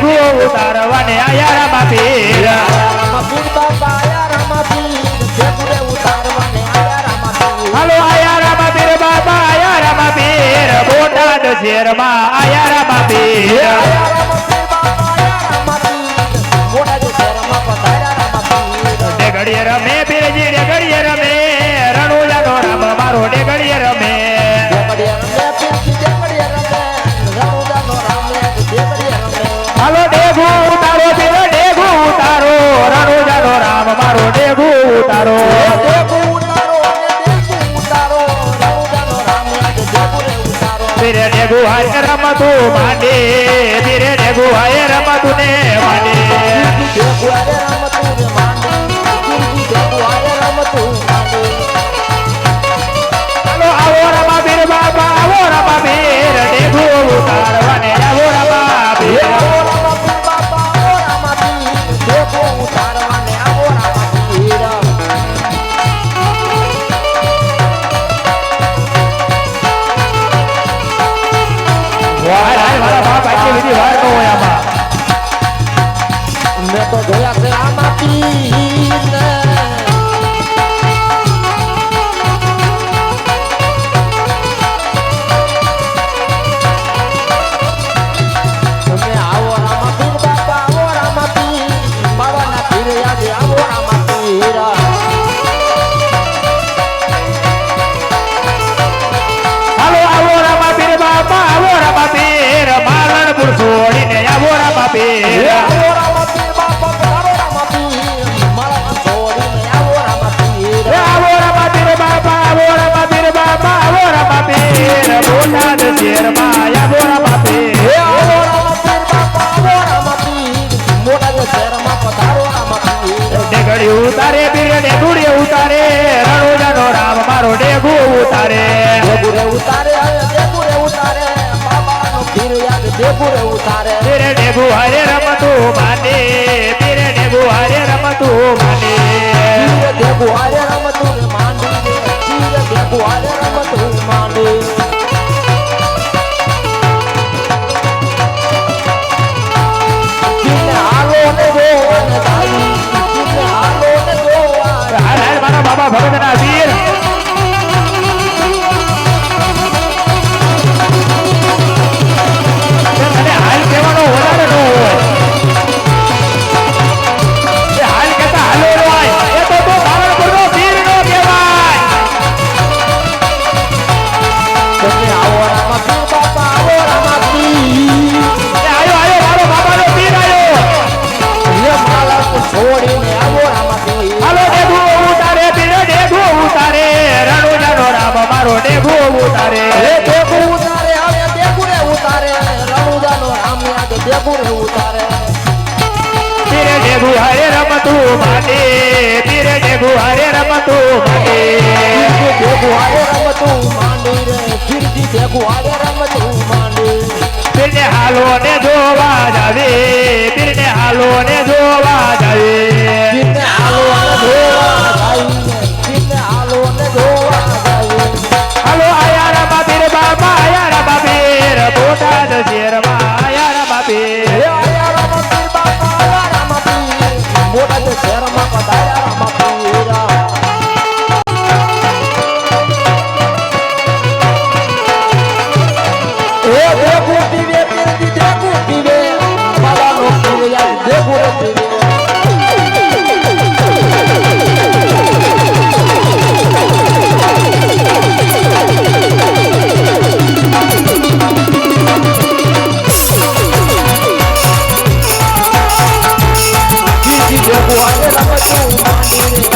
ડેગુ ઉતારવાને આયા રામા પીર બાપા આયા રામા પીર ડેગુરે ઉતારવાને આયા રામા પીર હાલો આયા રામા પીર બાબા આયા રામા પીર બોટાદ શહેરમાં આયા રામા પીર ડેગડીએ રમે પીરજી ડેગડીએ રમે રણુજાનો રામ મારો ડેગડીએ રમે હાલો ડેગુ ઉતારો પીર ડેગુ ઉતારો રણુજાનો રામ મારો ડેગુ ઉતારો પીરે ડેગુ હાય રમતું માંડે પીરે ડેગુ હાય રમતું ને માંડે હાલો આવો રમા પીર બાબા આવો રમા પીર ડેગુ ઉતારવાને આવો રમા પીર મેં તો જોયા છે આમાં પીર તમે આવો રામા પીર બાપા આવો રામા પીર બાબાના પીર યાદ આવો રામા પીર હાલો આવો રમા પીર બાબા આવો રમા પીર માલણપુર છોડીને આવો રમા પીર આવો રામા પીર બાપા આવો રામા પીર મારા છોડીને આવો રામા પીર આવો રમા પીર બાબા આવો રમા પીર બાબા આવો રમા પીર બોટાદ શહેરમાં આવો રમા પીર આવો રામા પીર બાપા આવો રામા પીર મોટા શહેરમાં પધારો રામા પીર ડેગડી ઉતારે પીર ડેગુડી ઉતારે રણુજાનો રામ મારો ડેગુ ઉતારે ડેગુરે ઉતારે ડેગુરે ઉતારે બાબાનો પીર યાદ ડેગુરે ઉતારે પીરે ડેગુ હારે રમતું માંડે પીરે ડેગુ હારે રમતું માંડે ડેગુ હારે રમતું માંડી પીર ડેગુ હારે રમતું માંડી પીરને હાલો ને ગોવાને દાઈ પીરને હાલો ને ગોવાને હાર હાર મારા બાબા ભગતના વીર અને હાલ કહેવાનો વધારે ન હોય એ હાલ કહેતા હાલો નો હોય એ તો માલણપુરનો વીર નો કહેવાય તમે આવો રામા પીર બાપા આવો રામા પીર એ આયો આયો મારો બાબાનો વીર આયો હે માલા છોડીને આવો રામા પીર હાલો ડેગુ ઉતારે પીર ડેગુ ઉતારે રણુજાનો રામ મારો ડેગુ ઉતારે ડેગુ ઉતારે આવે ડેગુરે ઉતારે રણુજાનો રામ યાદ ડેગુરે ઉતારે પીરે ડેગુ હારે રમતું માંડે પીરે ડેગુ હારે રમતું માંડે ડેગુ હારે રમતું માંડી રે ફીરજી ડેગુ હારે રમતું માંડી પીરને હાલો ને જોવા જાવે પીરને હાલો ને જોવા જાવે પીરને હાલો ને ધોવા જાય પીરને હાલો ને ધોવા જાય હાલો આયા રામા પીર બાબા આયા રામા પીર બોટાદ શહેરમાં આયા રામા પીર હે આયા રામા પીર બાપા આયા રામા પીર મોટા શહેરમાં પધાર્યા રામા પીર એ દેખું પીવે પીરજી દેખું પીવે બાબાનો પીવે યાર દેખું રે પીવે પીરજી દેખું આજે રમતું માંડી રે